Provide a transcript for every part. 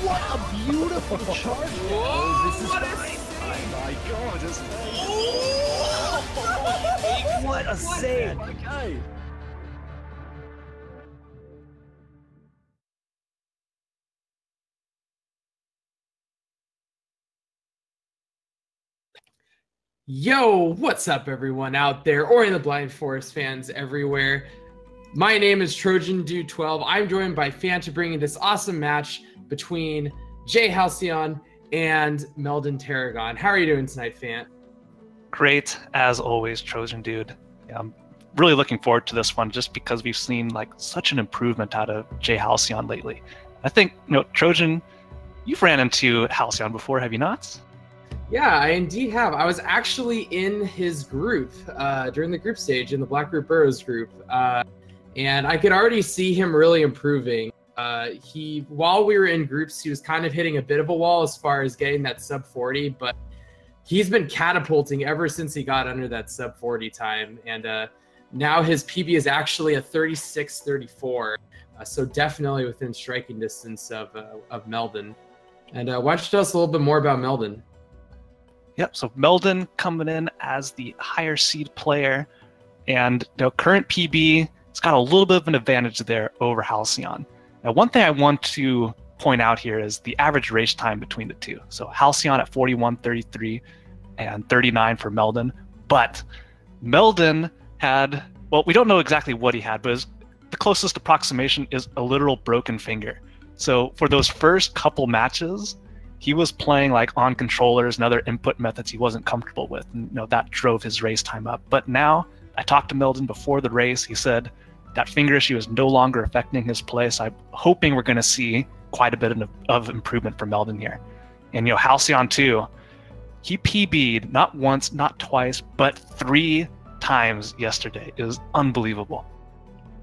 What a beautiful charge! Whoa, This is what fine. Oh my god, this What a save! Okay. Yo, what's up everyone out there, or in the Blind Forest fans everywhere. My name is Trojan Dude 12. I'm joined by Fanta bringing this awesome match between Jay Halcyon and MeldonTaragon. How are you doing tonight, Fant? Great, as always, Trojan Dude. Yeah, I'm really looking forward to this one just because we've seen like such an improvement out of Jay Halcyon lately. I think, Trojan, you've ran into Halcyon before, have you not? Yeah, I indeed have. I was actually in his group during the group stage, in the Black Group Burrows group, and I could already see him really improving. While we were in groups, he was kind of hitting a bit of a wall as far as getting that sub 40, but he's been catapulting ever since he got under that sub 40 time, and now his PB is actually a 36-34, so definitely within striking distance of Meldon. And why don't you tell us a little bit more about Meldon? Yep, so Meldon coming in as the higher seed player, and current PB, it's got a little bit of an advantage there over Halcyon. Now, one thing I want to point out here is the average race time between the two. So Halcyon at 41.33 and 39 for Meldon, but Meldon had, well, we don't know exactly what he had, but the closest approximation is a literal broken finger. So for those first couple matches, he was playing like on controllers and other input methods he wasn't comfortable with, and that drove his race time up. But now, I talked to Meldon before the race. He said that finger issue is no longer affecting his play, so I'm hoping we're going to see quite a bit of improvement from Meldon here. And Halcyon too, he PB'd not once, not twice, but 3 times yesterday. It was unbelievable.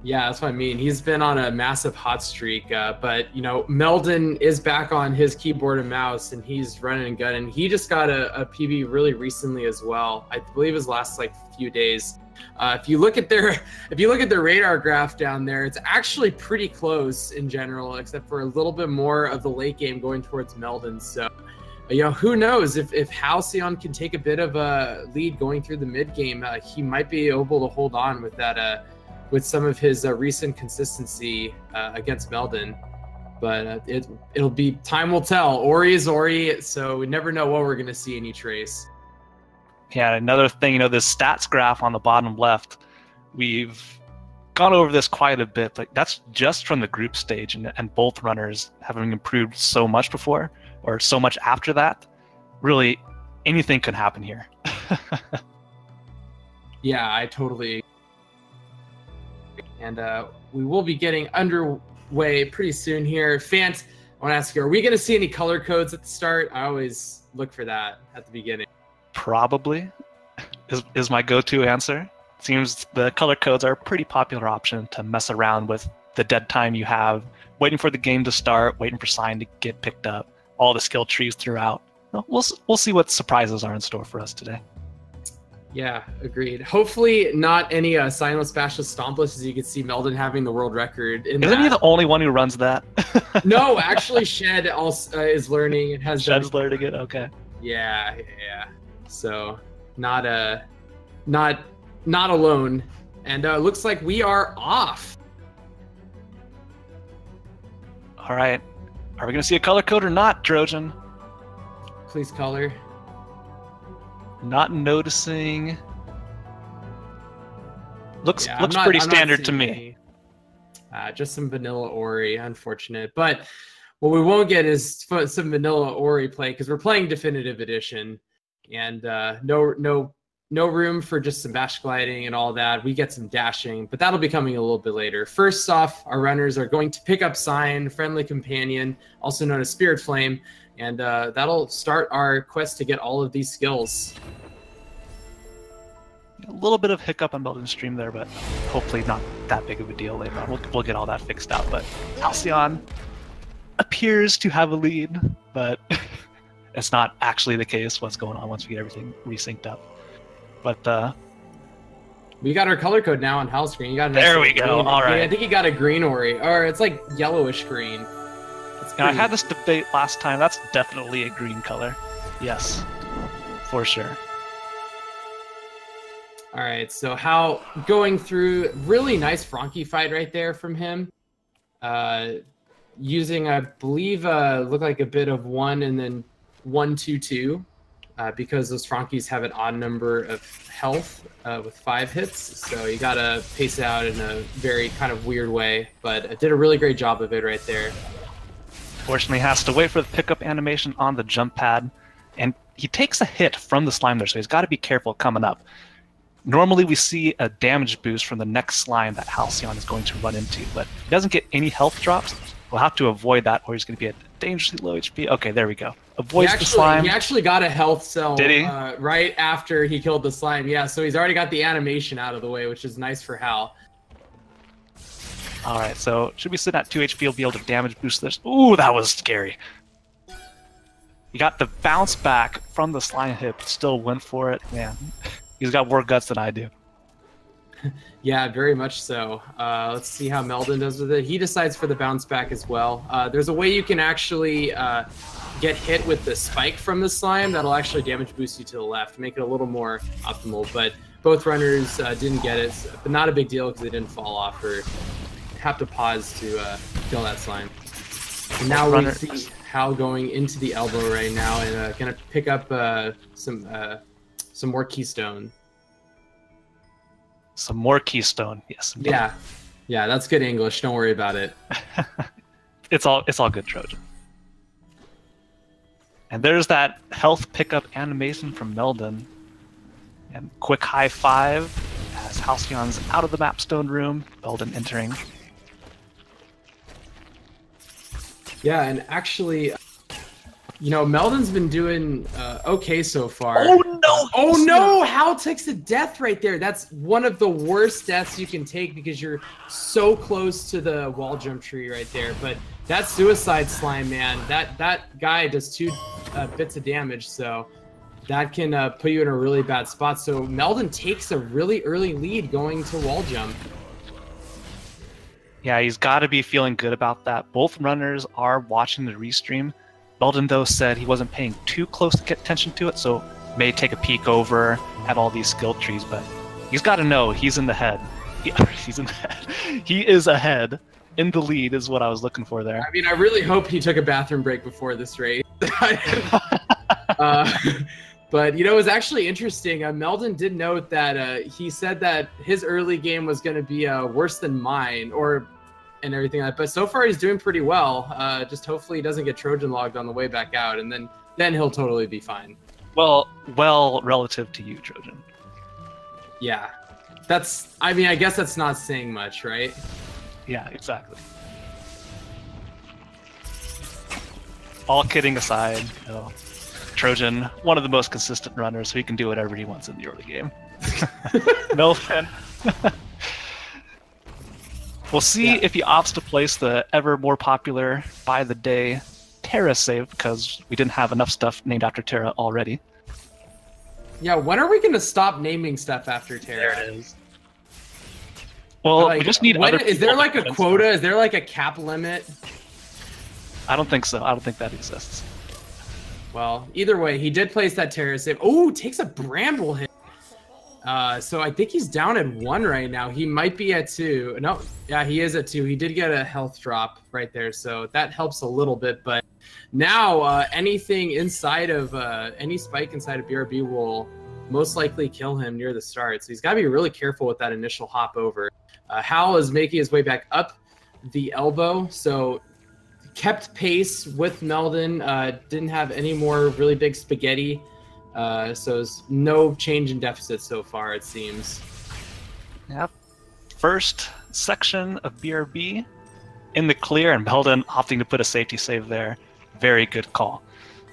Yeah, that's what I mean. He's been on a massive hot streak, but Meldon is back on his keyboard and mouse, and he's running and gunning. He just got a PB really recently as well. I believe his last few days. If you look at their radar graph down there, it's actually pretty close in general, except for a little bit more of the late game going towards Meldon. So, who knows if Halcyon can take a bit of a lead going through the mid game, he might be able to hold on with that. With some of his recent consistency against Meldon. But it'll be, time will tell. Ori is Ori, so we never know what we're going to see in each race. Yeah, another thing, this stats graph on the bottom left, we've gone over this quite a bit, but that's just from the group stage, and both runners having improved so much before, or so much after that. Really, anything could happen here. Yeah, I totally. And we will be getting underway pretty soon here. Fant, I want to ask you, are we going to see any color codes at the start? I always look for that at the beginning. Probably is my go-to answer. Seems the color codes are a pretty popular option to mess around with the dead time you have, waiting for the game to start, waiting for sign to get picked up, all the skill trees throughout. We'll see what surprises are in store for us today. Yeah, agreed. Hopefully not any Signless Bashless Stompless, as you can see Meldon having the world record. Isn't he the only one who runs that? No, actually Shed also is learning. It has Shed's learning it, okay. Yeah. So not alone. And looks like we are off. All right. Are we going to see a color code or not, Trojan? Please color. Not noticing. Looks pretty standard to me. Just some vanilla Ori, unfortunate. But what we won't get is some vanilla Ori play, because we're playing Definitive Edition, and no room for just some bash gliding and all that. We get some dashing, but that'll be coming a little bit later. First off, our runners are going to pick up Sign, Friendly Companion, also known as Spirit Flame, and that'll start our quest to get all of these skills. A little bit of hiccup on Meldon's stream there, but hopefully not that big of a deal later on. We'll get all that fixed out. But Halcyon appears to have a lead, but it's not actually the case. What's going on once we get everything resynced up? But we got our color code now on Hell Screen. You got a nice there we go. Green. All right. I think you got a green Ori, or it's like yellowish green. And I had this debate last time. That's definitely a green color. Yes, for sure. All right, so how going through really nice Frankie fight right there from him. Using, I believe, looked like a bit of 1 and then 1, 2, 2, because those Frankies have an odd number of health with 5 hits. So you gotta pace it out in a very kind of weird way, but it did a really great job of it right there. Fortunately, has to wait for the pickup animation on the jump pad, and he takes a hit from the slime there, so he's got to be careful coming up. Normally, we see a damage boost from the next slime that Halcyon is going to run into, but if he doesn't get any health drops, we'll have to avoid that, or he's going to be at dangerously low HP. Okay, there we go. Avoids the slime. He actually got a health cell. Did he? Right after he killed the slime. Yeah, so he's already got the animation out of the way, which is nice for Hal. All right, so should we sit at 2 HP? He'll be able to damage boost this. Ooh, that was scary. You got the bounce back from the slime hit, but still went for it. Man, he's got more guts than I do. Yeah, very much so. Let's see how Meldon does with it. He decides for the bounce back as well. There's a way you can actually get hit with the spike from the slime that'll actually damage boost you to the left, make it a little more optimal. But both runners didn't get it, but not a big deal because they didn't fall off or have to pause to kill that slime. And now we see Hal going into the elbow right now and gonna pick up some more keystone. Some more keystone, yes. Indeed. Yeah, that's good English. Don't worry about it. It's all good, Trojan. And there's that health pickup animation from Meldon. And quick high five as Halcyon's out of the mapstone room. Meldon entering. Yeah, and actually, you know, Meldon's been doing okay so far. Oh no! Oh no! Hal takes a death right there. That's one of the worst deaths you can take because you're so close to the wall jump tree right there. But that suicide slime, man, that guy does 2 bits of damage, so that can put you in a really bad spot. So Meldon takes a really early lead going to wall jump. Yeah, he's got to be feeling good about that. Both runners are watching the restream. Meldon, though, said he wasn't paying too close attention to it, so may take a peek over at all these skill trees, but he's got to know he's in the head. He's in the head. He is ahead. In the lead is what I was looking for there. I mean, I really hope he took a bathroom break before this race. But, you know, it was actually interesting. Meldon did note that he said that his early game was going to be worse than mine, and everything like that. But so far he's doing pretty well. Just hopefully he doesn't get Trojan logged on the way back out, and then he'll totally be fine. Well, relative to you, Trojan. Yeah. I mean, I guess that's not saying much, right? Yeah, exactly. All kidding aside, you know, Trojan, one of the most consistent runners, so he can do whatever he wants in the early game. Meldon. We'll see if he opts to place the ever more popular by the day Terra save, because we didn't have enough stuff named after Terra already. Yeah, when are we going to stop naming stuff after Terra? There it is. Well, like, we just need other people. Is there like a quota? Is there like a cap limit? I don't think so. I don't think that exists. Well, either way, he did place that Terra save. Oh, takes a bramble hit. So I think he's down at 1 right now. He might be at 2. No, yeah, he is at 2. He did get a health drop right there, so that helps a little bit. But now anything inside of any spike inside of BRB will most likely kill him near the start. So he's got to be really careful with that initial hop over. Hal is making his way back up the elbow, so kept pace with Meldon. Didn't have any more really big spaghetti. So it's no change in deficit so far, it seems. Yep. First section of BRB in the clear, and Meldon opting to put a safety save there. Very good call.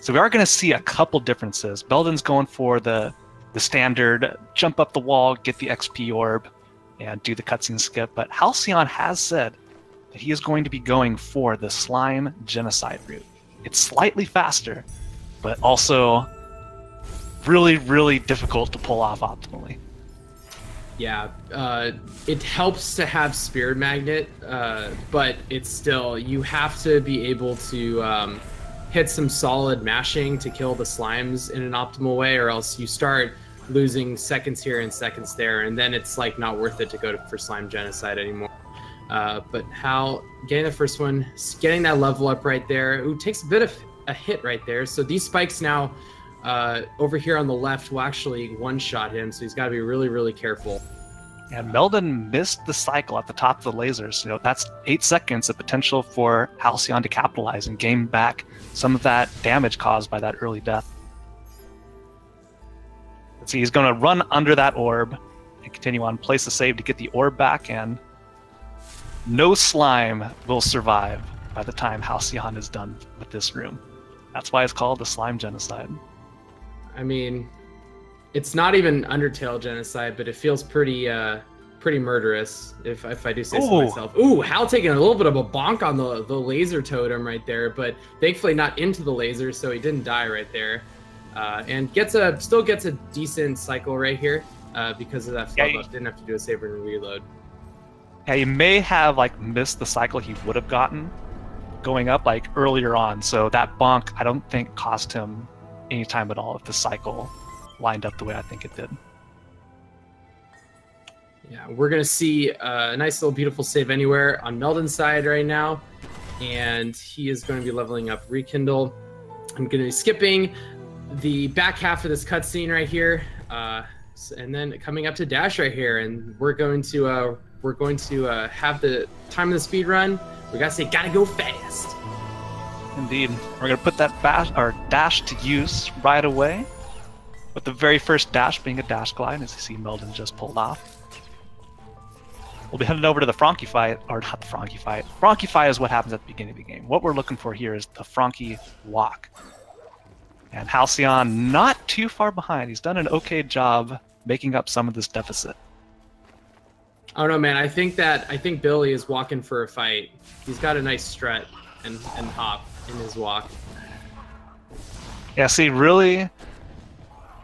So we are going to see a couple differences. Meldon's going for the standard jump up the wall, get the XP orb, and do the cutscene skip. But Halcyon has said that he is going to be going for the slime genocide route. It's slightly faster, but also really, really difficult to pull off optimally. Yeah, it helps to have Spirit Magnet, but it's still, you have to be able to hit some solid mashing to kill the slimes in an optimal way, or else you start losing seconds here and seconds there, and then it's like not worth it to go for slime genocide anymore. But Hal getting the first one, getting that level up right there. Ooh, takes a bit of a hit right there. So these spikes now over here on the left will actually one-shot him, so he's got to be really, really careful. And Meldon missed the cycle at the top of the lasers. You know, that's 8 seconds of potential for Halcyon to capitalize and gain back some of that damage caused by that early death. Let's see, he's going to run under that orb and continue on, place the save to get the orb back, and no slime will survive by the time Halcyon is done with this room. That's why it's called the Slime Genocide. I mean, it's not even Undertale genocide, but it feels pretty pretty murderous, if I do say so myself. Ooh, Hal taking a little bit of a bonk on the laser totem right there, but thankfully not into the laser, so he didn't die right there. And still gets a decent cycle right here because of that flub up. Didn't have to do a save and reload. Yeah, he may have like missed the cycle he would have gotten going up like earlier on, so that bonk I don't think cost him any time at all if the cycle lined up the way I think it did. Yeah, we're gonna see a nice little beautiful save anywhere on Meldon's side right now, and he is going to be leveling up Rekindle. I'm gonna be skipping the back half of this cutscene right here, and then coming up to Dash right here, and we're going to have the time of the speed run. We gotta say, gotta go fast. Indeed, we're gonna put that dash to use right away, with the very first dash being a dash glide, as you see Meldon just pulled off. We'll be heading over to the Frankie fight, or not the Frankie fight. Frankie fight is what happens at the beginning of the game. What we're looking for here is the Frankie walk. And Halcyon not too far behind. He's done an okay job making up some of this deficit. I don't know, man. I think Billy is walking for a fight. He's got a nice strut and hop in his walk. Yeah, see, really,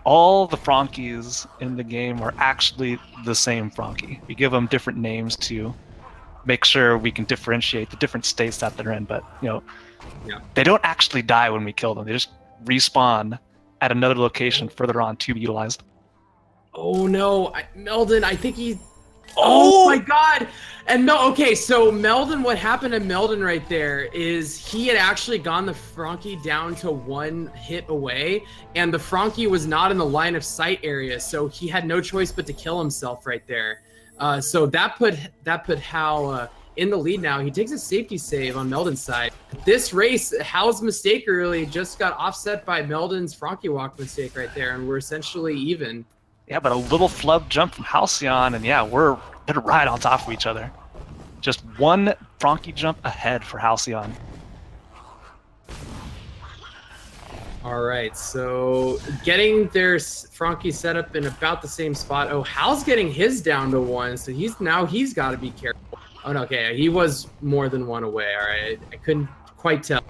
all the Frankies in the game are actually the same Frankie. We give them different names to make sure we can differentiate the different states that they're in, but, you know, they don't actually die when we kill them. They just respawn at another location further on to be utilized. Oh, no. Meldon, I think he... Oh my God! And okay, so Meldon, what happened to Meldon right there is he had actually gone the Frankie down to 1 hit away, and the Frankie was not in the line of sight area, so he had no choice but to kill himself right there. So that put Hal in the lead now. He takes a safety save on Meldon's side. This race, Hal's mistake really just got offset by Meldon's Frankie walk mistake right there, and we're essentially even. Yeah, but a little flub jump from Halcyon, and yeah, we're right on top of each other. Just 1 Frankie jump ahead for Halcyon. All right, so getting their Frankie set up in about the same spot. Oh, Hal's getting his down to 1, so he's got to be careful. Oh no, okay, he was more than 1 away. All right, I couldn't quite tell,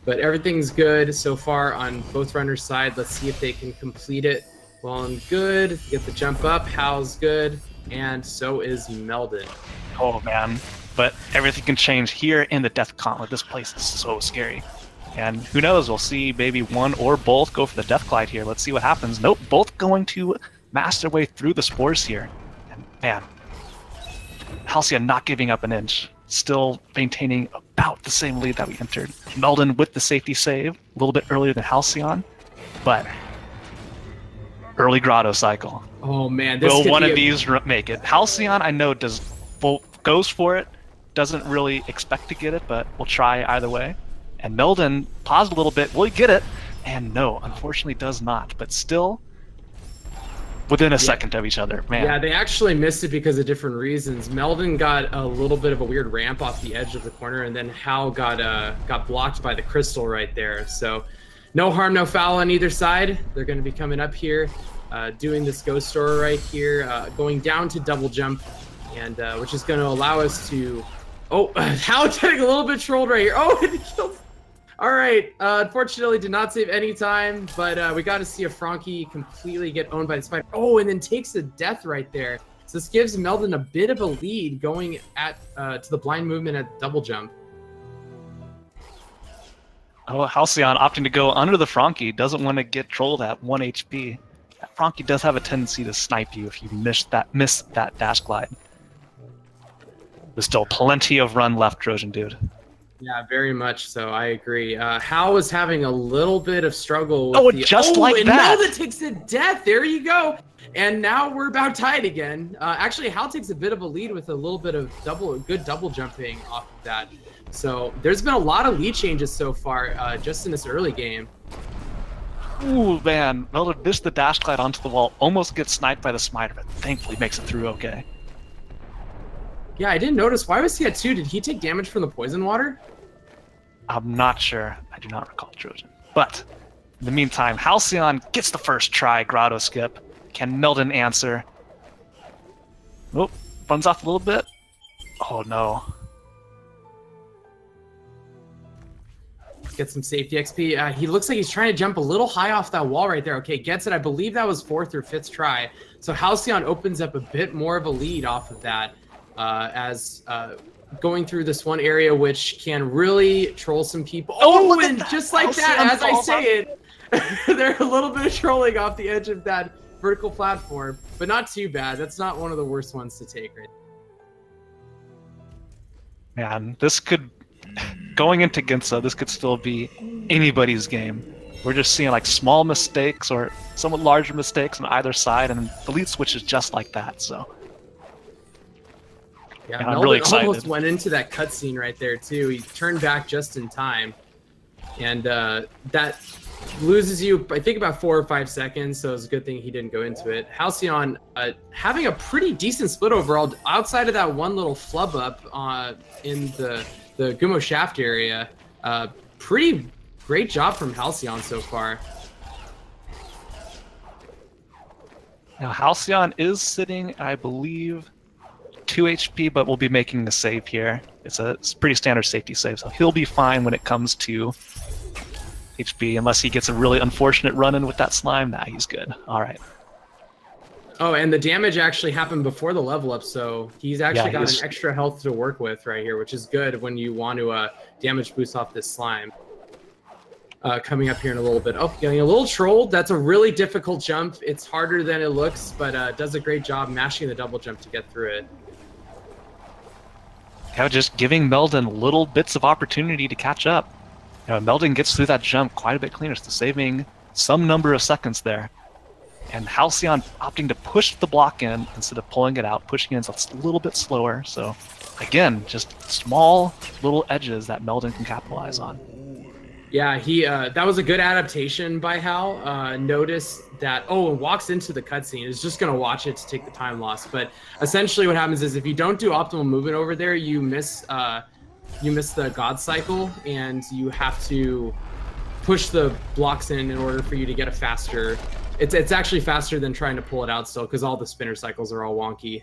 but everything's good so far on both runners' side. Let's see if they can complete it. Well and good. Get the jump up. Hal's good, and so is Meldon. Oh man, but everything can change here in the Death Gauntlet. This place is so scary. And who knows, we'll see maybe one or both go for the Death Glide here. Let's see what happens. Nope, both going to master their way through the spores here. And man, Halcyon not giving up an inch. Still maintaining about the same lead that we entered. Meldon with the safety save, a little bit earlier than Halcyon, but early Grotto cycle. Oh man, this will one of these make it? Halcyon, I know, goes for it, doesn't really expect to get it, but we'll try either way. And Meldon paused a little bit. Will he get it? And no, unfortunately does not, but still within a second of each other. Man. Yeah, they actually missed it because of different reasons. Meldon got a little bit of a weird ramp off the edge of the corner, and then Hal got blocked by the crystal right there. So no harm, no foul on either side. They're going to be coming up here, doing this ghost story right here, going down to double jump, and which is going to allow us to... Oh, Hal getting a little bit trolled right here. Oh, and he killed... All right, unfortunately did not save any time, but we got to see a Frankie completely get owned by the spider. Oh, and then takes the death right there. So this gives Meldon a bit of a lead going at to the blind movement at double jump. Oh, Halcyon opting to go under the Frankie, doesn't want to get trolled at 1 HP. That Frankie does have a tendency to snipe you if you miss that dash glide. There's still plenty of run left, Trojan dude. Yeah, very much so. I agree. Hal was having a little bit of struggle with like that. Meldon takes a death. There you go. And now we're about tied again. Actually, Hal takes a bit of a lead with a little bit of good double jumping off of that. So there's been a lot of lead changes so far just in this early game. Ooh, man. Meldon missed the dash glide onto the wall, almost gets sniped by the smiter, but thankfully makes it through okay. Yeah, I didn't notice. Why was he at 2? Did he take damage from the poison water? I'm not sure. I do not recall Trojan. But in the meantime, Halcyon gets the first try grotto skip. Can Meldon answer? Oh, runs off a little bit. Oh no. Get some safety XP. He looks like he's trying to jump a little high off that wall right there. Okay, gets it. I believe that was 4th or 5th try. So Halcyon opens up a bit more of a lead off of that as going through this one area, which can really troll some people. Oh, and just like that, as I say it, they're a little bit of trolling off the edge of that vertical platform, but not too bad. That's not one of the worst ones to take, right? Man, this could, going into Ginza, this could still be anybody's game. We're just seeing like small mistakes or somewhat larger mistakes on either side, and the lead switch is just like that, so. Yeah, I'm really excited. Almost went into that cutscene right there too. He turned back just in time, and that loses you, I think, about 4 or 5 seconds. So it's a good thing he didn't go into it. Halcyon having a pretty decent split overall, outside of that one little flub up in the Gumo shaft area. Pretty great job from Halcyon so far. Now Halcyon is sitting, I believe, 2 HP, but we'll be making a save here. It's a pretty standard safety save, so he'll be fine when it comes to HP, unless he gets a really unfortunate run-in with that slime. Nah, he's good. All right. Oh, and the damage actually happened before the level up, so he's actually got an extra health to work with right here, which is good when you want to damage boost off this slime. Coming up here in a little bit. Oh, getting a little trolled. That's a really difficult jump. It's harder than it looks, but does a great job mashing the double jump to get through it. Yeah, just giving Meldon little bits of opportunity to catch up. You know, Meldon gets through that jump quite a bit cleaner, so saving some number of seconds there. And Halcyon opting to push the block in instead of pulling it out, pushing in so it's a little bit slower. So again, just small little edges that Meldon can capitalize on. Yeah, he that was a good adaptation by Hal. Notice that, and walks into the cutscene. Is just going to watch it to take the time loss. But essentially what happens is if you don't do optimal movement over there, you miss the God cycle, and you have to push the blocks in order for you to get a faster... It's actually faster than trying to pull it out still, because all the spinner cycles are all wonky.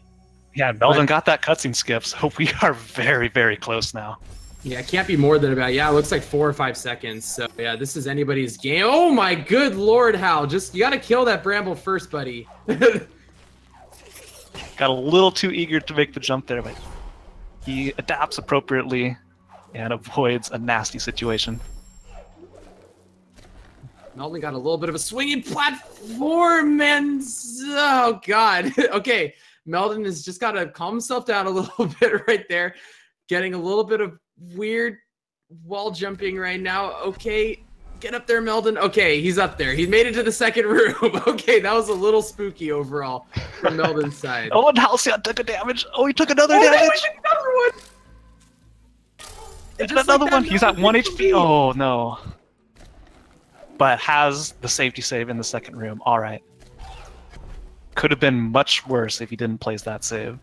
Yeah, Meldon got that cutscene skip, so we are very, very close now. Yeah, it can't be more than about, it looks like 4 or 5 seconds. So yeah, this is anybody's game. Oh my good Lord, Hal. You got to kill that bramble first, buddy. Got a little too eager to make the jump there, but he adapts appropriately and avoids a nasty situation. Meldon got a little bit of a swinging platform, and oh god. Okay, Meldon has just got to calm himself down a little bit right there. Getting a little bit of weird wall jumping right now. Okay, get up there, Meldon. Okay, he's up there. He made it to the second room. Okay, that was a little spooky overall from Meldon's side. Oh, and Halcyon took a damage. Oh, he took another damage. No, he took another one. Another one. He's at 1 HP. Oh, no. But has the safety save in the second room. All right. Could have been much worse if he didn't place that save.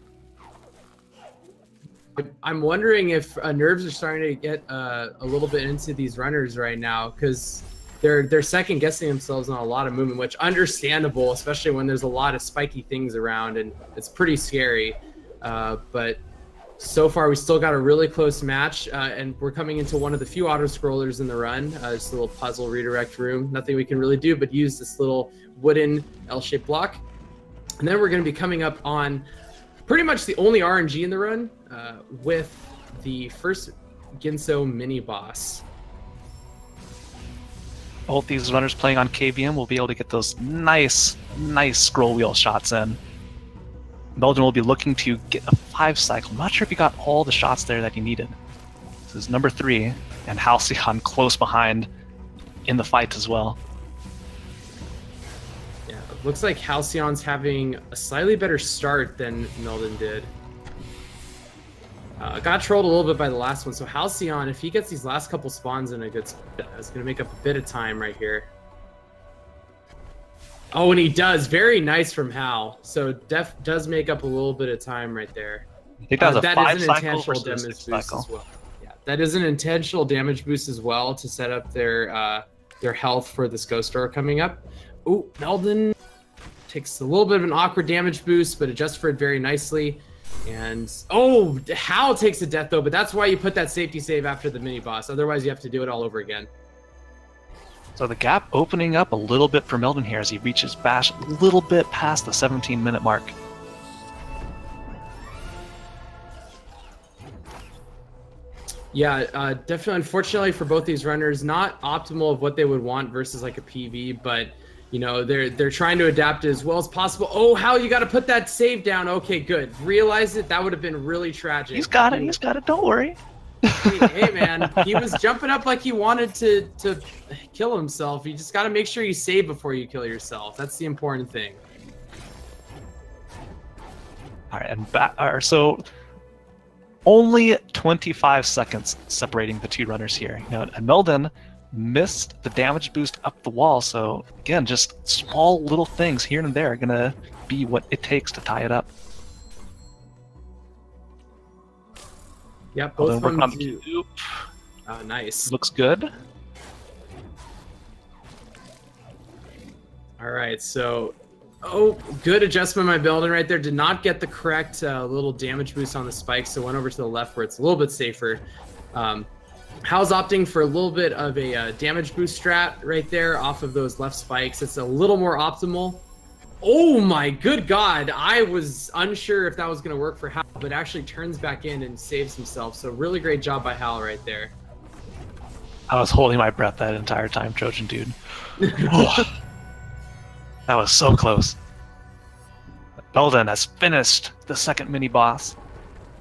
I'm wondering if nerves are starting to get a little bit into these runners right now, because they're second guessing themselves on a lot of movement, which understandable, especially when there's a lot of spiky things around, and it's pretty scary. But so far we still got a really close match, and we're coming into one of the few auto scrollers in the run. Just a little puzzle redirect room. Nothing we can really do but use this little wooden L-shaped block, and then we're going to be coming up on pretty much the only RNG in the run with the first Ginso mini boss. Both these runners playing on KVM will be able to get those nice scroll wheel shots in. Meldon will be looking to get a 5 cycle. I'm not sure if he got all the shots there that he needed. This is number 3, and Halcyon close behind in the fight as well. Yeah, it looks like Halcyon's having a slightly better start than Meldon did. Got trolled a little bit by the last one, so Halcyon, if he gets these last couple spawns in a good spot, is going to make up a bit of time right here. Oh, and he does. Very nice from Hal. So Def does make up a little bit of time right there. I think that was a 5 is an cycle intentional versus damage 6 boost cycle. as well. Yeah, that is an intentional damage boost as well to set up their health for this Ghost Store coming up. Oh, Meldon takes a little bit of an awkward damage boost, but adjusts for it very nicely. And oh, Hal takes a death though, but that's why you put that safety save after the mini boss. Otherwise, you have to do it all over again. So the gap opening up a little bit for Meldon here as he reaches Bash a little bit past the 17-minute mark. Yeah, definitely. Unfortunately for both these runners, not optimal of what they would want versus like a PV, but you know they're trying to adapt it as well as possible. Oh, Hal, you got to put that save down. Okay, good. Realize it. That would have been really tragic. He's got it. He's got it. Don't worry. Hey man, he was jumping up like he wanted to kill himself. You just got to make sure you save before you kill yourself. That's the important thing. All right, and so only 25 seconds separating the two runners here. You know, and Meldon missed the damage boost up the wall. So again, just small little things here and there are gonna be what it takes to tie it up. Yep, both working on from the cube. Nice. Looks good. All right, so good adjustment by Meldon right there. Did not get the correct little damage boost on the spike, so went over to the left where it's a little bit safer. Hal's opting for a little bit of a damage boost strat right there off of those left spikes. It's a little more optimal. Oh my good God. I was unsure if that was going to work for Hal, but actually turns back in and saves himself. So really great job by Hal right there. I was holding my breath that entire time, Trojan dude. Oh, that was so close. Meldon has finished the second mini boss.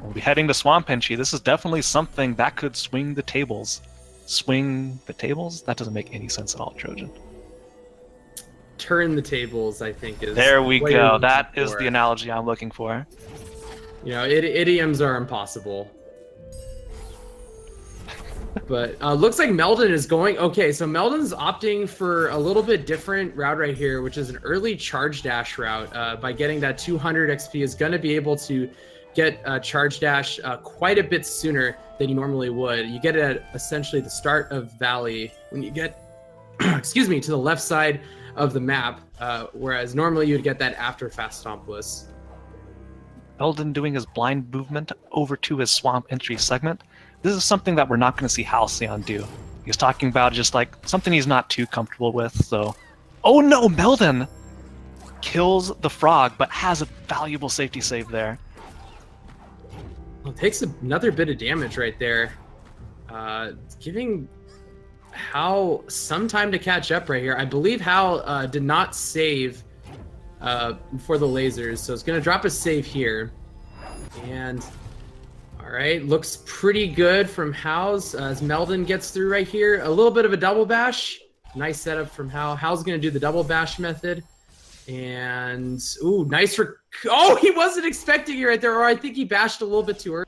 We'll be heading to Swamp Entry. This is definitely something that could swing the tables. Swing the tables? That doesn't make any sense at all, Trojan. Turn the tables, I think is. There we what go. you're That looking is for. the analogy I'm looking for. You know, idioms are impossible. But looks like Meldon is going. Okay, so Meldon's opting for a little bit different route right here, which is an early charge dash route. By getting that 200 XP, is going to be able to get charge dash quite a bit sooner than you normally would. You get it at essentially the start of Valley when you get, excuse me, to the left side of the map, whereas normally you'd get that after Fast Stomp Bliss. Meldon doing his blind movement over to his Swamp Entry segment. This is something that we're not going to see Halcyon do. He's talking about just like something he's not too comfortable with. So, oh no, Meldon kills the frog, but has a valuable safety save there. Well, takes another bit of damage right there, giving Hal some time to catch up right here. I believe Hal did not save for the lasers, so it's going to drop a save here. And all right, looks pretty good from Hal's as Meldon gets through right here. A little bit of a double bash. Nice setup from Hal. Hal's going to do the double bash method. And, ooh, nice. Oh, he wasn't expecting it right there, or I think he bashed a little bit too early.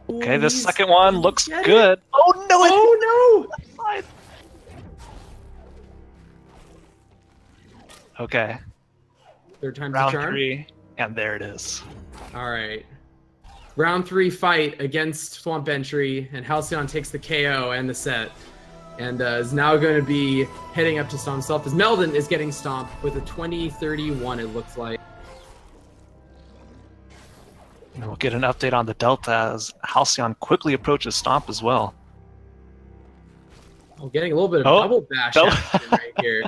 Okay, the second one looks good. Oh no! Oh no! Okay. Third time's Round the charm. 3, and there it is. All right. Round 3 fight against Swamp Entry, and Halcyon takes the KO and the set. And is now going to be heading up to Stomp himself as Meldon is getting stomped with a 20-31, it looks like. And we'll get an update on the Delta as Halcyon quickly approaches Stomp as well. Oh, getting a little bit of double bash action right here.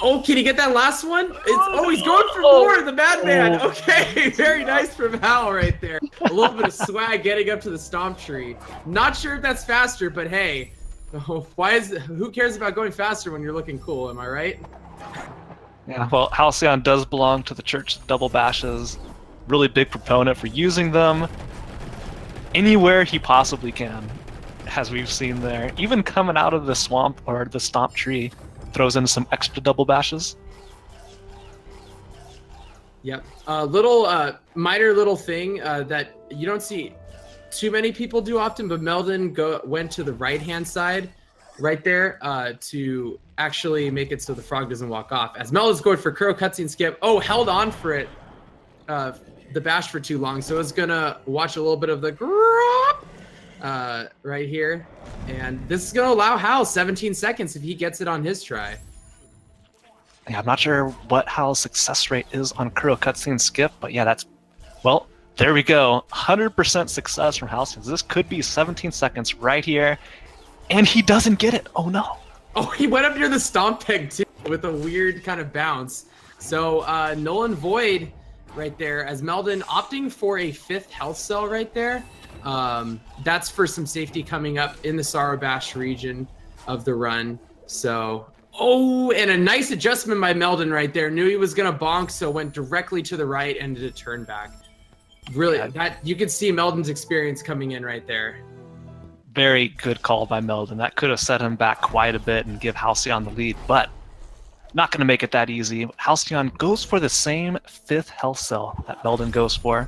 Oh, can he get that last one? He's going for more, the madman. Okay, very nice from Hal right there. A little bit of swag getting up to the stomp tree. Not sure if that's faster, but hey, who cares about going faster when you're looking cool, am I right? Yeah, well, Halcyon does belong to the Church of Double Bashes. Really big proponent for using them anywhere he possibly can, as we've seen there. Even coming out of the swamp or the stomp tree, throws in some extra double bashes. Yep. Minor little thing that you don't see too many people do often, but Meldon went to the right-hand side right there to actually make it so the frog doesn't walk off. As Meldon's going for Kuro cutscene skip. Oh, held on for it, the bash for too long, so it's gonna watch a little bit of the right here. And this is going to allow Hal 17 seconds if he gets it on his try. Yeah, I'm not sure what Hal's success rate is on Kuro cutscene skip, but yeah, well, there we go. 100% success from Hal. This could be 17 seconds right here, and he doesn't get it. Oh no. Oh, he went up near the stomp peg too with a weird kind of bounce. So null and void right there as Meldon opting for a 5th health cell right there. That's for some safety coming up in the Sorrow Bash region of the run. So, and a nice adjustment by Meldon right there. Knew he was gonna bonk, so went directly to the right and did a turn back. Really, that you could see Meldon's experience coming in right there. Very good call by Meldon. That could have set him back quite a bit and give Halcyon the lead, but not gonna make it that easy. Halcyon goes for the same 5th health cell that Meldon goes for.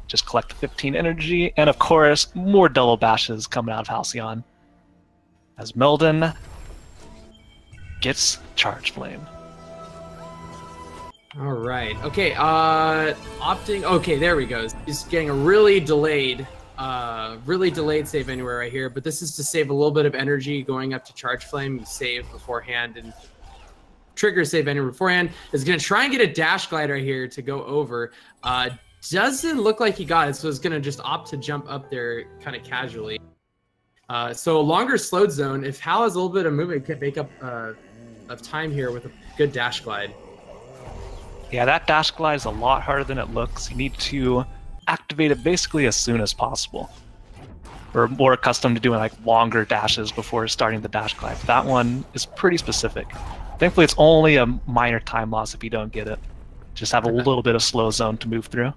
Just collect the 15 energy, and of course, more double bashes coming out of Halcyon. As Meldon gets Charge Flame. All right. Okay. Opting. Okay, there we go. He's getting a really delayed save anywhere right here. But this is to save a little bit of energy going up to Charge Flame. You save beforehand and trigger save anywhere beforehand. Is going to try and get a dash glide right here to go over. Doesn't look like he got it, so it's going to just opt to jump up there kind of casually. So a longer slowed zone. If Hal has a little bit of movement, can make up of time here with a good dash glide. Yeah, that dash glide is a lot harder than it looks. You need to activate it basically as soon as possible. We're more accustomed to doing like longer dashes before starting the dash glide. That one is pretty specific. Thankfully, it's only a minor time loss if you don't get it. Just have a little bit of slow zone to move through.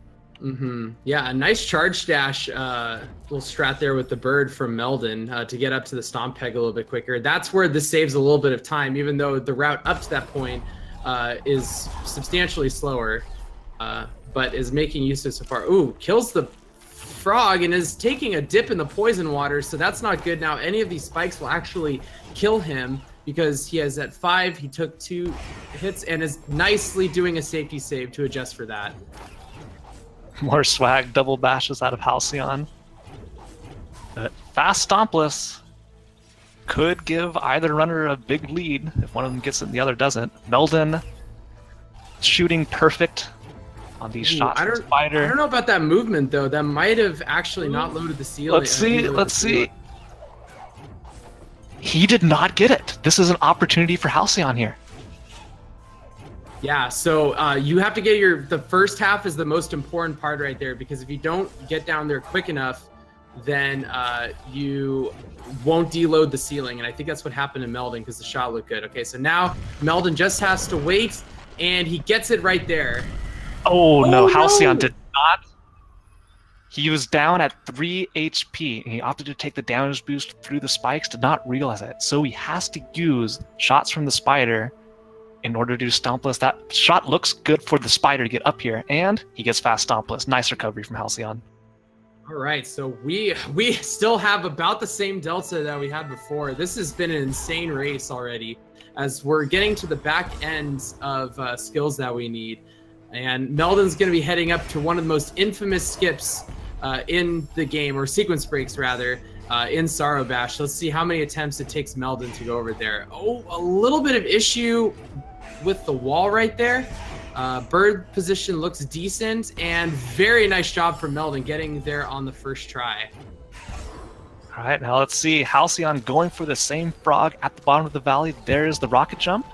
Yeah, a nice charge dash little strat there with the bird from Meldon to get up to the stomp peg a little bit quicker. That's where this saves a little bit of time, even though the route up to that point is substantially slower, but is making use of so far. Ooh, kills the frog and is taking a dip in the poison water, so that's not good. Now any of these spikes will actually kill him because he has at 5, he took 2 hits and is nicely doing a safety save to adjust for that. More swag double bashes out of Halcyon. But fast stompless could give either runner a big lead if one of them gets it and the other doesn't. Meldon shooting perfect on these shots. I don't know about that movement though. That might have actually not loaded the ceiling. Let's see. He did not get it. This is an opportunity for Halcyon here. Yeah, so you have to get the first half is the most important part right there, because if you don't get down there quick enough, then you won't deload the ceiling. And I think that's what happened to Meldon because the shot looked good. Okay, so now Meldon just has to wait, and he gets it right there. Oh no, Halcyon did not. He was down at 3 HP, and he opted to take the damage boost through the spikes, did not realize it. So he has to use shots from the spider in order to do Stompless. That shot looks good for the spider to get up here, and he gets fast Stompless. Nice recovery from Halcyon. All right, so we still have about the same delta that we had before. This has been an insane race already, as we're getting to the back end of skills that we need. And Meldon's going to be heading up to one of the most infamous skips in the game, or sequence breaks rather, in Sorrow Bash. Let's see how many attempts it takes Meldon to go over there. Oh, a little bit of issue with the wall right there. Bird position looks decent, and very nice job from Meldon getting there on the first try. All right, now let's see. Halcyon going for the same frog at the bottom of the valley. There's the rocket jump.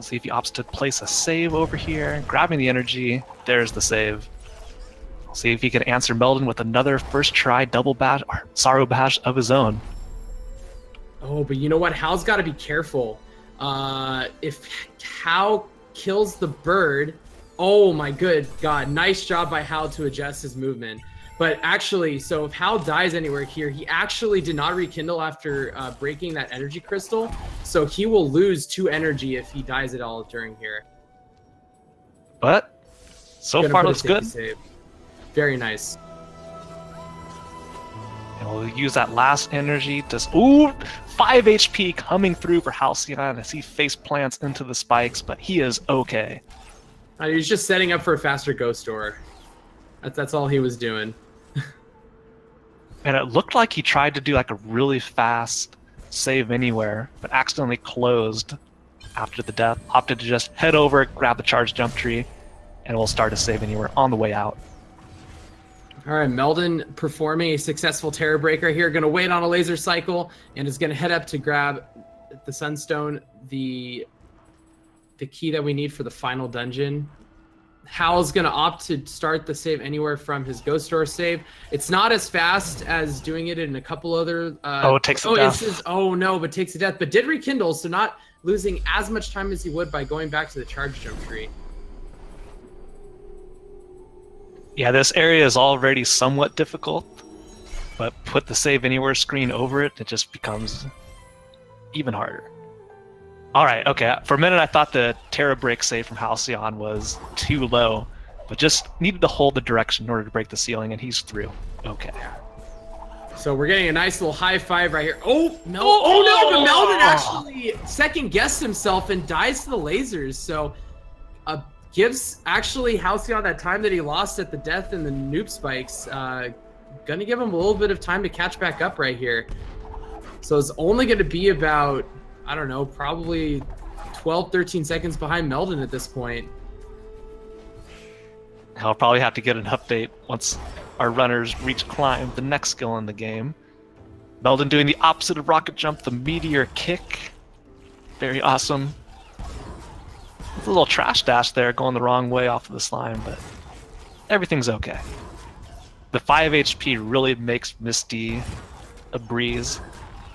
We'll see if he opts to place a save over here, grabbing the energy. There's the save. We'll see if he can answer Meldon with another first try double bash or sorrow bash of his own. Oh, but you know what? Hal's got to be careful. If Hal kills the bird, oh my good God, nice job by Hal to adjust his movement. But actually, so if Hal dies anywhere here, he actually did not rekindle after breaking that energy crystal. So he will lose 2 energy if he dies at all during here. But so far looks good. Save. Very nice. And we'll use that last energy to... Ooh! 5 HP coming through for Halcyon as he face plants into the spikes, but he is okay. He's just setting up for a faster ghost door. That's all he was doing. And it looked like he tried to do like a really fast save anywhere, but accidentally closed after the death. Opted to just head over, grab the charge jump tree, and we'll start a save anywhere on the way out. All right, Meldon performing a successful Terror Breaker here. Going to wait on a laser cycle and is going to head up to grab the Sunstone, the key that we need for the final dungeon. Hal's going to opt to start the save anywhere from his Ghost Door save. It's not as fast as doing it in a couple other... it takes a death. Oh, no, but takes a death. But did rekindle, so not losing as much time as he would by going back to the charge jump tree. Yeah, this area is already somewhat difficult, but put the save anywhere screen over it, it just becomes even harder. All right, okay. For a minute, I thought the Terra Break save from Halcyon was too low, but just needed to hold the direction in order to break the ceiling, and he's through. Okay. So we're getting a nice little high five right here. Oh, no, but Meldon actually second-guessed himself and dies to the lasers, so gives actually Halcyon that time that he lost at the death and the noob spikes. Gonna give him a little bit of time to catch back up right here. So it's only gonna be about, I don't know, probably 12, 13 seconds behind Meldon at this point. I'll probably have to get an update once our runners reach Climb, the next skill in the game. Meldon doing the opposite of Rocket Jump, the Meteor Kick. Very awesome. It's a little trash dash there going the wrong way off of the slime, but everything's okay. The 5 HP really makes Misty a breeze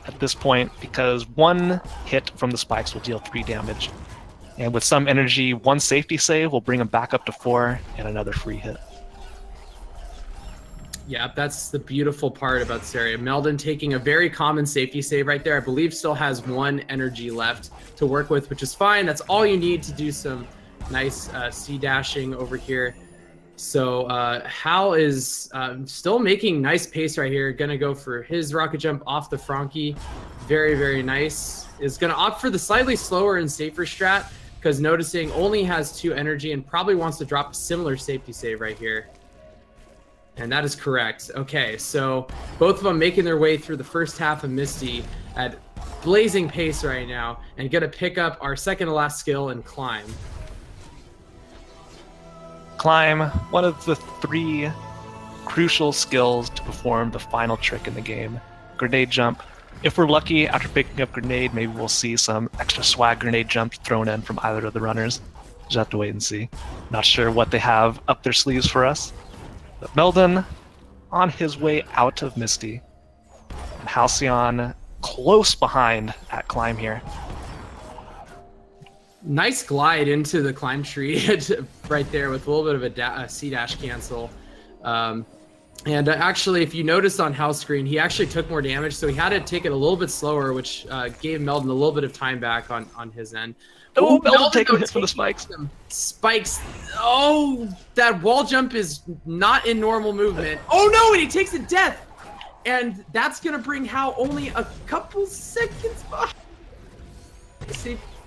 at this point because 1 hit from the spikes will deal 3 damage. And with some energy, 1 safety save will bring him back up to 4 and another free hit. Yeah, that's the beautiful part about this area. Meldon taking a very common safety save right there. I believe still has 1 energy left to work with, which is fine. That's all you need to do some nice C-dashing over here. So Hal is still making nice pace right here. Gonna go for his rocket jump off the Frankie. Very, very nice. Is gonna opt for the slightly slower and safer strat because noticing only has 2 energy and probably wants to drop a similar safety save right here. And that is correct. Okay, so both of them making their way through the first half of Misty at blazing pace right now and gonna pick up our second to last skill and Climb. Climb, one of the 3 crucial skills to perform the final trick in the game. Grenade jump. If we're lucky, after picking up grenade, maybe we'll see some extra swag grenade jumps thrown in from either of the runners. Just have to wait and see. Not sure what they have up their sleeves for us. But Meldon on his way out of Misty. And Halcyon close behind at Climb here. Nice glide into the Climb tree right there with a little bit of a C-dash cancel. And actually, if you notice on Hal's screen, he actually took more damage, so he had to take it a little bit slower, which gave Meldon a little bit of time back on his end. Oh, Meldon taking hits from the spikes. Spikes. Oh, that wall jump is not in normal movement. Oh no, and he takes a death. And that's going to bring Hal only a couple seconds behind.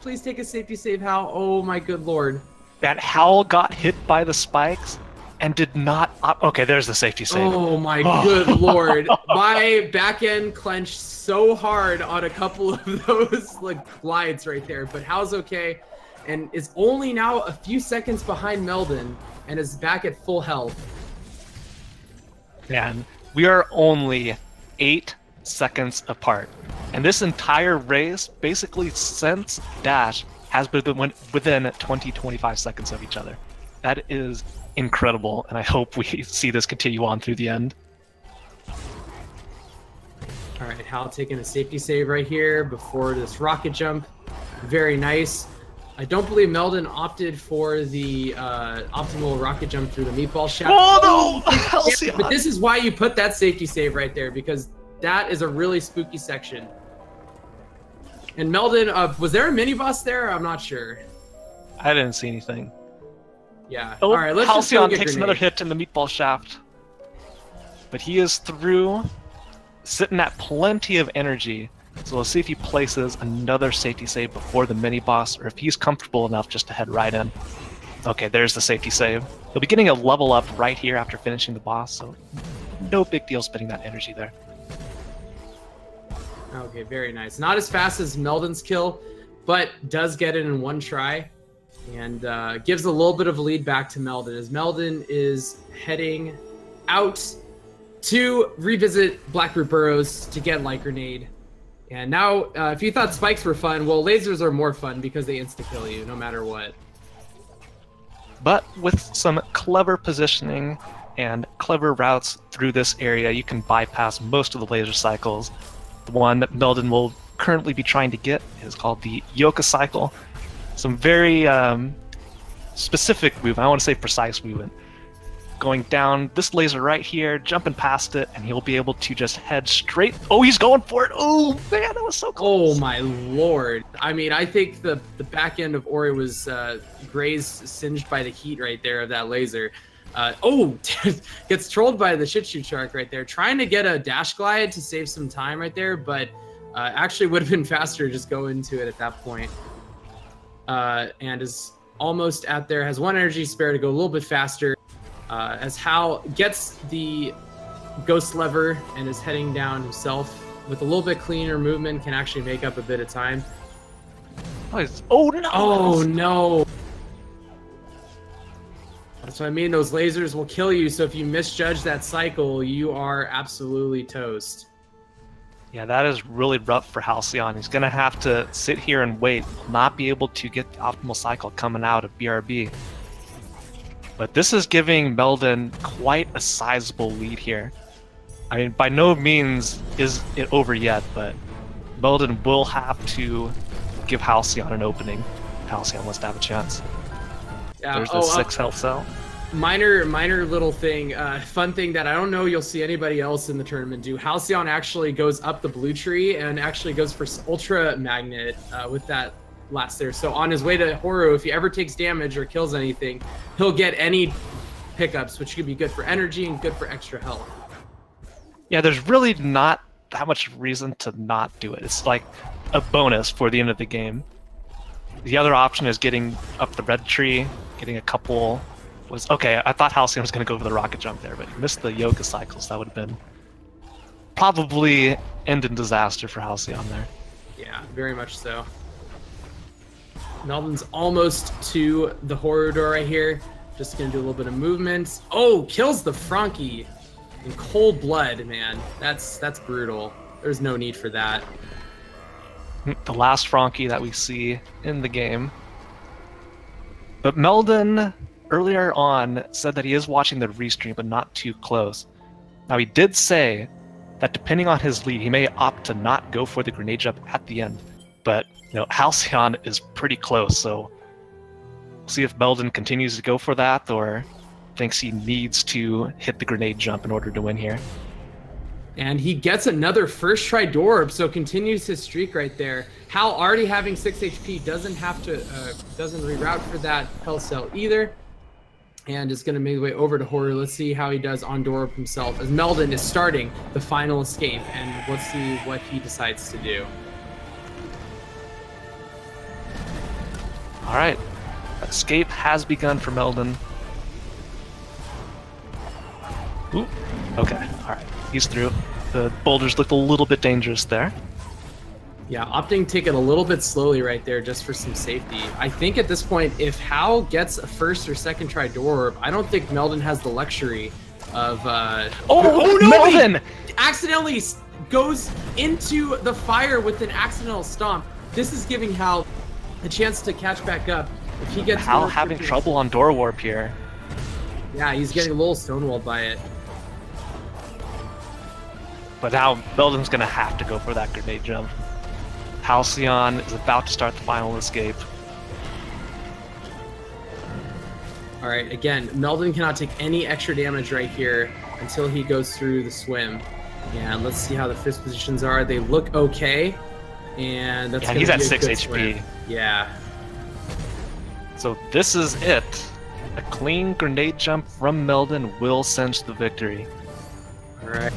Please take a safety save, Hal. Oh my good lord. That Hal got hit by the spikes and did not... Okay, there's the safety save. Oh my good lord. My back end clenched so hard on a couple of those like glides right there, but Hal's okay and is only now a few seconds behind Meldon and is back at full health. And we are only 8 seconds apart. And this entire race, basically since Dash, has been within 20-25 seconds of each other. That is incredible, and I hope we see this continue on through the end. All right, Hal taking a safety save right here before this rocket jump. Very nice. I don't believe Meldon opted for the optimal rocket jump through the meatball shaft. Oh no! Halcyon! But this is why you put that safety save right there, because that is a really spooky section. And Meldon, was there a mini boss there? I'm not sure. I didn't see anything. Yeah. Oh, all right, let's just Halcyon go get takes grenade. another hit in the meatball shaft. But he is through, sitting at plenty of energy. So we'll see if he places another safety save before the mini boss, or if he's comfortable enough just to head right in. Okay, there's the safety save. He'll be getting a level up right here after finishing the boss, so no big deal spending that energy there. Okay, very nice. Not as fast as Meldon's kill, but does get it in one try, and gives a little bit of a lead back to Meldon, as Meldon is heading out to revisit Blackroot Burrows to get Light Grenade. And now, if you thought spikes were fun, well, lasers are more fun because they insta-kill you no matter what. But with some clever positioning and clever routes through this area, you can bypass most of the laser cycles. The one that Meldon will currently be trying to get is called the Yoka Cycle. Some very specific movement, I want to say precise movement. Going down this laser right here, jumping past it, and he'll be able to just head straight. Oh, he's going for it. Oh, man, that was so close. Oh, my lord. I mean, I think the back end of Ori was grazed, singed by the heat right there of that laser. Gets trolled by the shit shoot shark right there. Trying to get a dash glide to save some time right there, but actually would have been faster to just go into it at that point. And is almost at there, has one energy spare to go a little bit faster. As Hal gets the ghost lever and is heading down himself with a little bit cleaner movement, can actually make up a bit of time. Oh no! Oh no! That's what I mean, those lasers will kill you, so if you misjudge that cycle, you are absolutely toast. Yeah, that is really rough for Halcyon. He's going to have to sit here and wait, not be able to get the optimal cycle coming out of BRB. But this is giving Meldon quite a sizable lead here. I mean, by no means is it over yet, but Meldon will have to give Halcyon an opening. Halcyon wants to have a chance. Yeah. There's the 6 health cell. Minor little thing, fun thing that I don't know you'll see anybody else in the tournament do. Halcyon actually goes up the blue tree and actually goes for Ultra Magnet with that last there. So on his way to Horu, if he ever takes damage or kills anything, he'll get any pickups, which could be good for energy and good for extra health. Yeah, there's really not that much reason to not do it. It's like a bonus for the end of the game. The other option is getting up the red tree, getting a couple... Okay, I thought Halcyon was going to go for the rocket jump there, but he missed the Yoga cycles. That would have been probably end in disaster for Halcyon there. Yeah, very much so. Meldon's almost to the horror door right here. Just going to do a little bit of movement. Oh, kills the Frankie in cold blood, man. That's brutal. There's no need for that. The last Frankie that we see in the game. But Meldon, earlier on, said that he is watching the restream, but not too close. Now, he did say that depending on his lead, he may opt to not go for the grenade jump at the end. But, you know, Halcyon is pretty close, so we'll see if Meldon continues to go for that or thinks he needs to hit the grenade jump in order to win here. And he gets another first try door orb, so continues his streak right there. Hal already having 6 HP doesn't have to, doesn't reroute for that health cell either. And is going to make his way over to Horu. Let's see how he does on door orb himself, as Meldon is starting the final escape, and let's see what he decides to do. All right, escape has begun for Meldon. Ooh, okay, all right, he's through. The boulders looked a little bit dangerous there. Yeah, opting to take it a little bit slowly right there just for some safety. I think at this point, if Hal gets a first or second try door orb, I don't think Meldon has the luxury of... Oh no! Meldon! He accidentally goes into the fire with an accidental stomp. This is giving Hal a chance to catch back up. If he gets Hal having trouble on door warp here. Yeah, he's getting a little stonewalled by it. But now Meldon's gonna have to go for that grenade jump. Halcyon is about to start the final escape. All right, again, Meldon cannot take any extra damage right here until he goes through the swim. And let's see how the fist positions are. They look okay, and that's he's be at a 6 good HP. swim. Yeah. So this is it. A clean grenade jump from Meldon will cinch the victory. All right.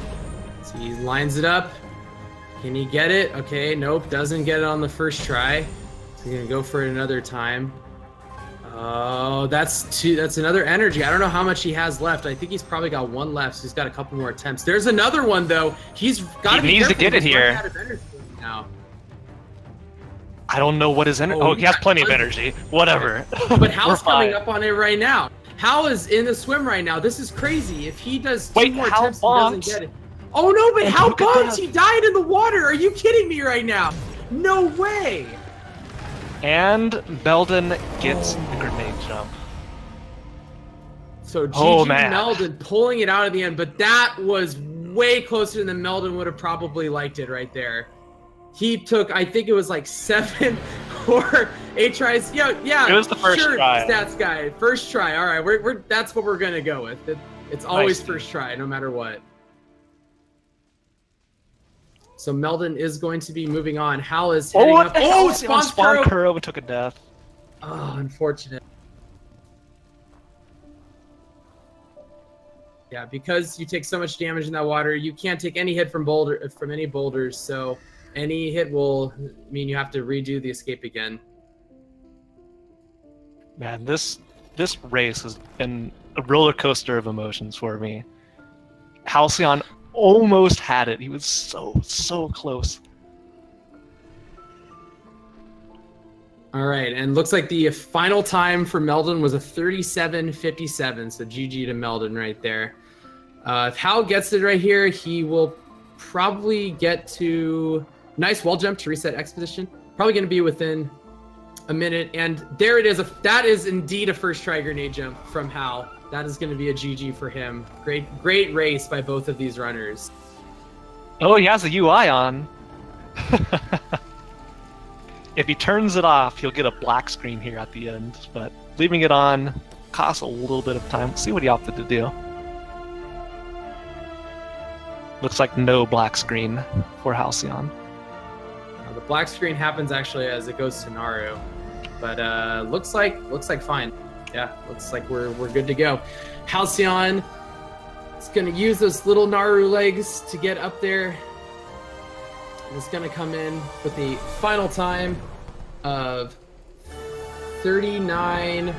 So he lines it up. Can he get it? Okay, nope, doesn't get it on the first try. So he's gonna go for it another time. Oh, that's another energy. I don't know how much he has left. I think he's probably got one left, so he's got a couple more attempts. There's another one though. He's got to be needs to careful. get it He's here. running out of energy now. I don't know what his energy. Oh, he has plenty of energy. Whatever. But Hal's fine. coming up on it right now. Hal is in the swim right now. This is crazy. If he does two more Hal attempts, he doesn't bonked. get it. Oh no, but And Hal look at bumped. that. He died in the water. Are you kidding me right now? No way. And Meldon gets the grenade jump. So Oh, GG man. Meldon pulling it out at the end, but that was way closer than Meldon would have probably liked it right there. He took, I think it was like 7 or 8 tries. Yeah, It was the first sure, try. Stats guy, first try. All right, we're that's what we're gonna go with. It's always Nice. first try, no matter what. So Meldon is going to be moving on. Hal is heading up. Oh, Spawn Kuro and took a death. Oh, unfortunate. Yeah, because you take so much damage in that water, you can't take any hit from any boulders. So any hit will mean you have to redo the escape again. Man, this race has been a roller coaster of emotions for me. Halcyon almost had it. He was so close. All right, and looks like the final time for Meldon was a 37:57. So GG to Meldon right there. If Hal gets it right here, he will probably get to nice wall jump to reset exposition. Probably going to be within a minute, and there it is. That is indeed a first try grenade jump from Hal. That is going to be a GG for him. Great race by both of these runners. Oh, he has the UI on. If he turns it off, he'll get a black screen here at the end, but leaving it on costs a little bit of time. Let's see what he opted to do. Looks like no black screen for Halcyon. The black screen happens actually as it goes to Naru, but looks like fine. Yeah, looks like we're good to go. Halcyon is going to use those little Naru legs to get up there. It's going to come in with the final time of 39:02.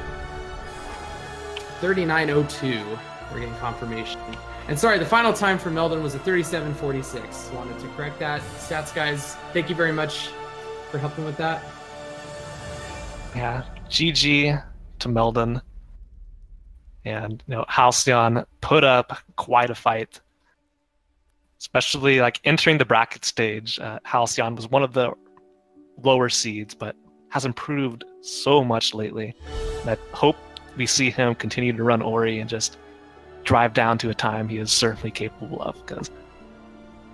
We're getting confirmation. And sorry, the final time for Meldon was a 37:46. Wanted to correct that. Stats guys, thank you very much for helping with that. Yeah, GG to Meldon. And Halcyon put up quite a fight. Especially like entering the bracket stage. Halcyon was one of the lower seeds, but has improved so much lately. And I hope we see him continue to run Ori and just drive down to a time he is certainly capable of. Because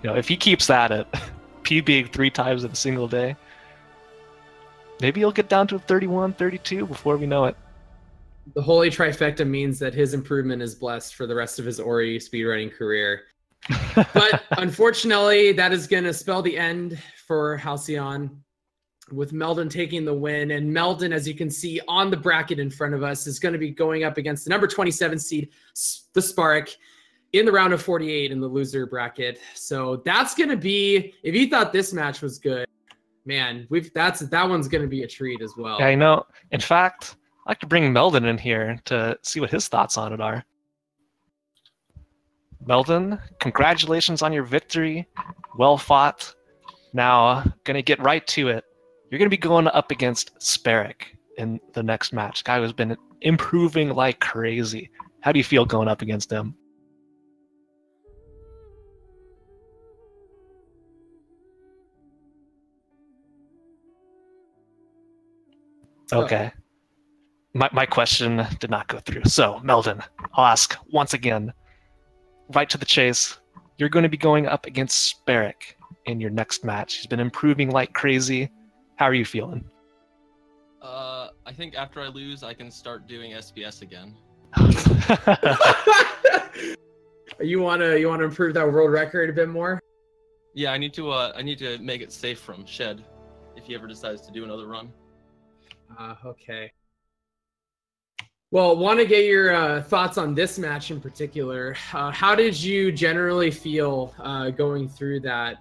if he keeps that at PBing 3 times in a single day, maybe he'll get down to a 31, 32 before we know it. The holy trifecta means that his improvement is blessed for the rest of his Ori speedrunning career. But unfortunately, that is going to spell the end for Halcyon, with Meldon taking the win. And Meldon, as you can see on the bracket in front of us, is going to be going up against the number 27 seed, the Spark, in the round of 48 in the loser bracket. So that's going to be, if you thought this match was good, man, that one's going to be a treat as well. Yeah, in fact, I'd like to bring Meldon in here to see what his thoughts on it are. Meldon, congratulations on your victory. Well fought. Now, gonna get right to it. You're gonna be going up against Spark in the next match. Guy who's been improving like crazy. How do you feel going up against him? Okay. My question did not go through. So, Meldon, I'll ask once again, right to the chase. You're going to be going up against Sparrock in your next match. He's been improving like crazy. How are you feeling? I think after I lose, I can start doing SBS again. You wanna improve that world record a bit more? Yeah, I need to make it safe from Shed if he ever decides to do another run. Okay. Well, want to get your thoughts on this match in particular. How did you generally feel going through that?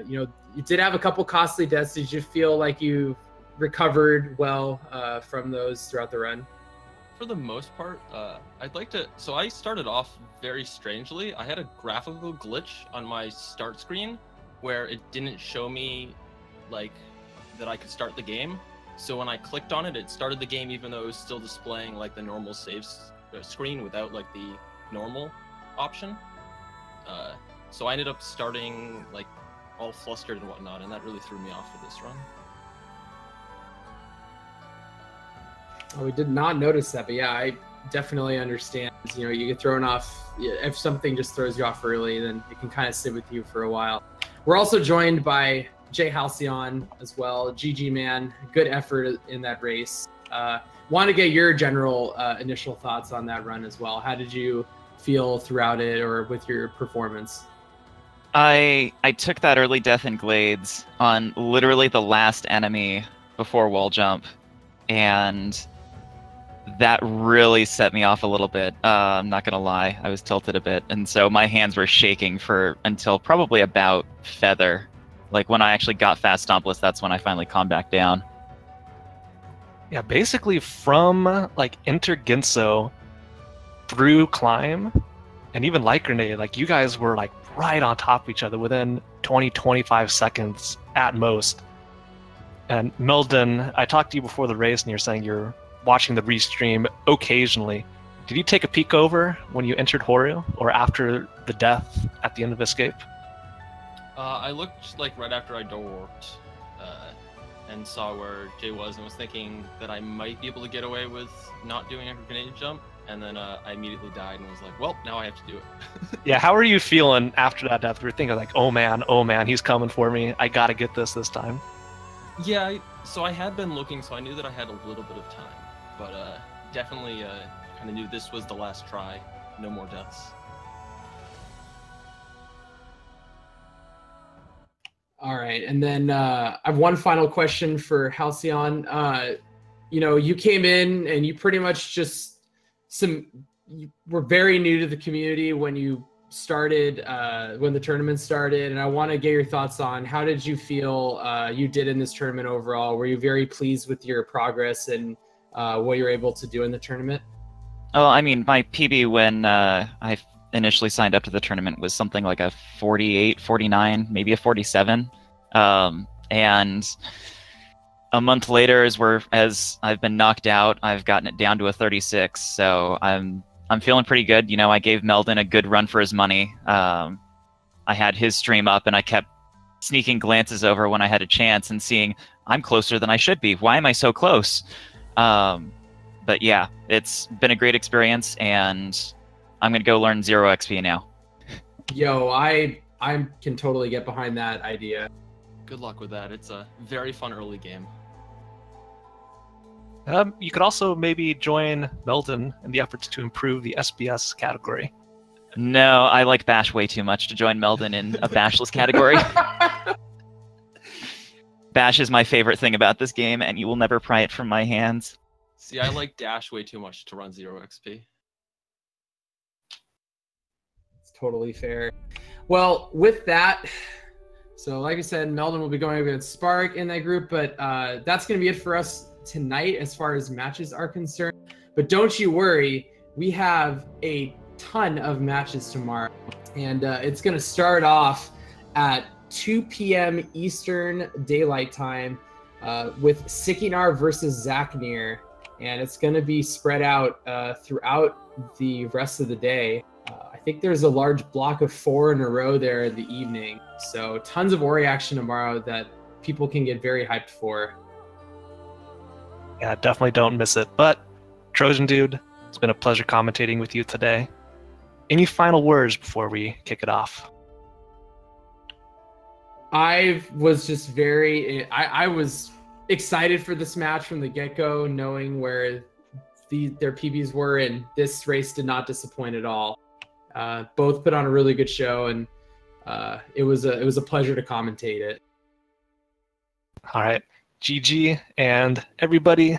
You did have a couple costly deaths. Did you feel like you recovered well from those throughout the run? For the most part, I'd like to. So I started off very strangely. I had a graphical glitch on my start screen where it didn't show me like that I could start the game. So when I clicked on it, it started the game even though it was still displaying like the normal save screen without like the normal option. So I ended up starting like all flustered and whatnot, and that really threw me off for this run. Oh, we did not notice that, but yeah, I definitely understand. You get thrown off. If something just throws you off early, then it can kind of sit with you for a while. We're also joined by Jay Halcyon as well. GG, man. Good effort in that race. Want to get your general initial thoughts on that run as well. How did you feel throughout it or with your performance? I took that early death in Glades on literally the last enemy before wall jump, and that really set me off a little bit. I'm not gonna lie, I was tilted a bit, and so my hands were shaking until probably about Feather. Like when I actually got fast stompless, that's when I finally calmed back down. Yeah, basically from like Enter Ginso through Climb and even Light Grenade, like you guys were like right on top of each other within 20-25 seconds at most. And Meldon, I talked to you before the race and you're saying you're watching the restream occasionally. Did you take a peek over when you entered Horyu or after the death at the end of Escape? I looked like right after I door warped and saw where Jay was and was thinking that I might be able to get away with not doing a grenade jump, and then I immediately died and was like, well, now I have to do it. Yeah, how are you feeling after that death? We were thinking like, oh man, he's coming for me. I gotta get this time. Yeah, so I had been looking, so I knew that I had a little bit of time, but definitely kind of knew this was the last try. No more deaths. All right, and then I have one final question for Halcyon. You came in and you pretty much you were very new to the community when you started, when the tournament started, and I want to get your thoughts on how did you feel you did in this tournament overall? Were you very pleased with your progress and what you were able to do in the tournament? Oh, I mean, my PB when I initially signed up to the tournament was something like a 48, 49, maybe a 47. And a month later, as I've been knocked out, I've gotten it down to a 36. So I'm feeling pretty good. I gave Meldon a good run for his money. I had his stream up, and I kept sneaking glances over when I had a chance and seeing I'm closer than I should be. Why am I so close? But yeah, it's been a great experience, and I'm gonna go learn 0 XP now. Yo, I can totally get behind that idea. Good luck with that. It's a very fun early game. You could also maybe join Meldon in the efforts to improve the SBS category. No, I like Bash way too much to join Meldon in a Bashless category. Bash is my favorite thing about this game, and you will never pry it from my hands. See, I like Dash way too much to run 0 XP. It's totally fair. Well, with that, so like I said, Meldon will be going against Spark in that group, but that's going to be it for us tonight as far as matches are concerned. But don't you worry, we have a ton of matches tomorrow, and it's going to start off at 2 p.m. Eastern Daylight Time with Sikinar versus Zaknir, and it's going to be spread out throughout the rest of the day. I think there's a large block of 4 in a row there in the evening, so tons of Ori action tomorrow that people can get very hyped for. Yeah, definitely don't miss it. But Trojan Dude, it's been a pleasure commentating with you today. Any final words before we kick it off? I was just I was excited for this match from the get-go, knowing where their PBs were, and this race did not disappoint at all. Both put on a really good show, and it was a pleasure to commentate it. All right, GG, and everybody,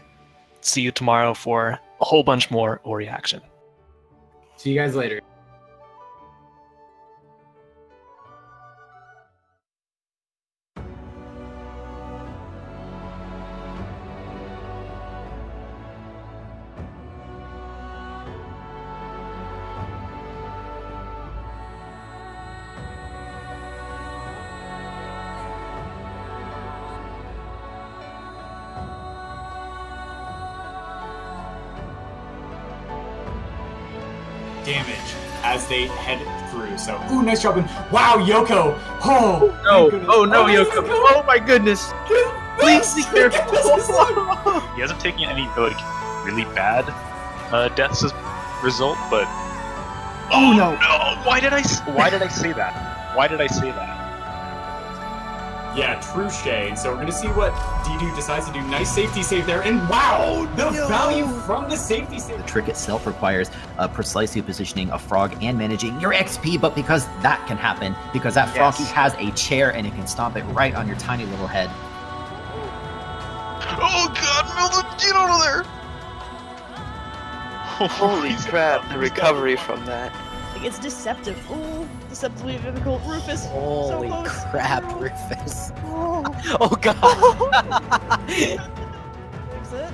see you tomorrow for a whole bunch more Ori action. See you guys later. Damage as they head through. So, ooh, nice job. And wow, Yoko. Oh, No, my oh no, goodness. Yoko. Oh my goodness. Please be careful. He hasn't taken any like really bad deaths as a result, but Oh no. no! Why did I say that? Why did I say that? Yeah, true shade. So we're going to see what D2 decides to do. Nice safety save there. And wow, the value from the safety save. The trick itself requires precisely positioning a frog and managing your XP, but because that can happen, because that froggy has a chair and it can stomp it right on your tiny little head. Oh god, Meldon, get out of there! Holy crap, the recovery from that. It's deceptive. Ooh, deceptively difficult. Rufus, Holy so close. crap, No. Rufus. Oh. Oh god. Fix it.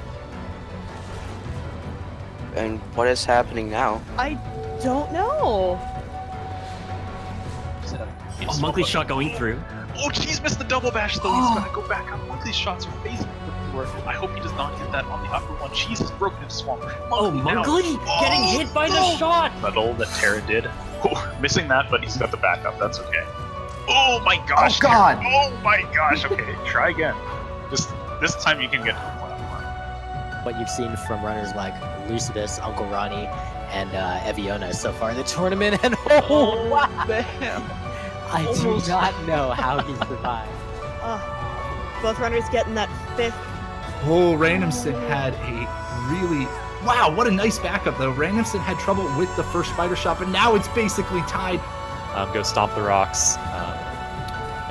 And what is happening now? I don't know. Oh, Monkey's shot going through. Oh, jeez, missed the double bash though. He's gotta go back up. Monkley's shots are phasing the floor. I hope he does not hit that on the upper one. Jesus, broken his swamp. Oh, Monkley getting hit by the shot. Metal that Terra did. Oh, missing that, but he's got the backup. That's okay. Oh my gosh. Oh, God. Terra. Oh my gosh. Okay, try again. This time you can get to the platform. What you've seen from runners like Lucidus, Uncle Ronnie, and Eviona so far in the tournament, and oh wow, Bam. I do not know how he survived. Both runners getting that fifth. Oh, Randomson had a really... Wow, what a nice backup, though. Randomson had trouble with the first spider shot, but now it's basically tied. Go stomp the rocks.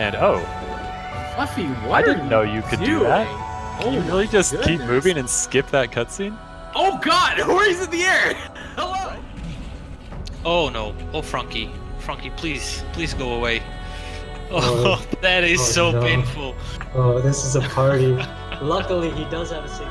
And oh, Fluffy, I what didn't know you could do that. Oh, You really just keep goodness. moving and skip that cutscene? Oh god, Ori's in the air! Hello! Oh no. Oh, Frankie. Frankie, please go away. Oh, that is so no. painful. Oh, this is a party. Luckily, he does have a safety.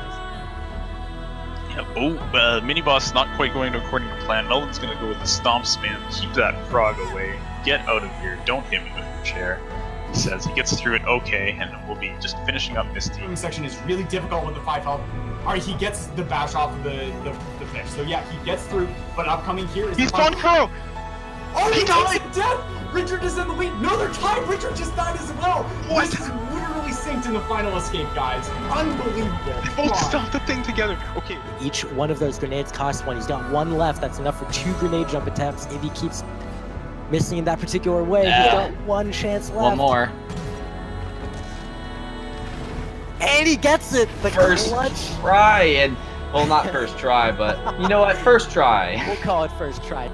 Yeah, mini boss not quite going according to plan. Meldon's gonna go with the stomp spam. Keep that frog away. Get out of here. Don't hit me with your chair. He says he gets through it okay, and we'll be just finishing up Misty. The section is really difficult with the 5 health. Alright, he gets the bash off of the fish. So yeah, he gets through, but upcoming here is He's gone through! Oh, he died! Death! Richard is in the lead. No, they're tied. Richard just died as well. What? This is literally synced in the final escape, guys. Unbelievable. They both stopped the thing together. Okay. Each one of those grenades costs 1. He's got 1 left. That's enough for 2 grenade jump attempts. If he keeps missing in that particular way, he's got 1 chance left. One more. And he gets it! The First clutch. try, and well, not first try, but you know what? First try. We'll call it first try.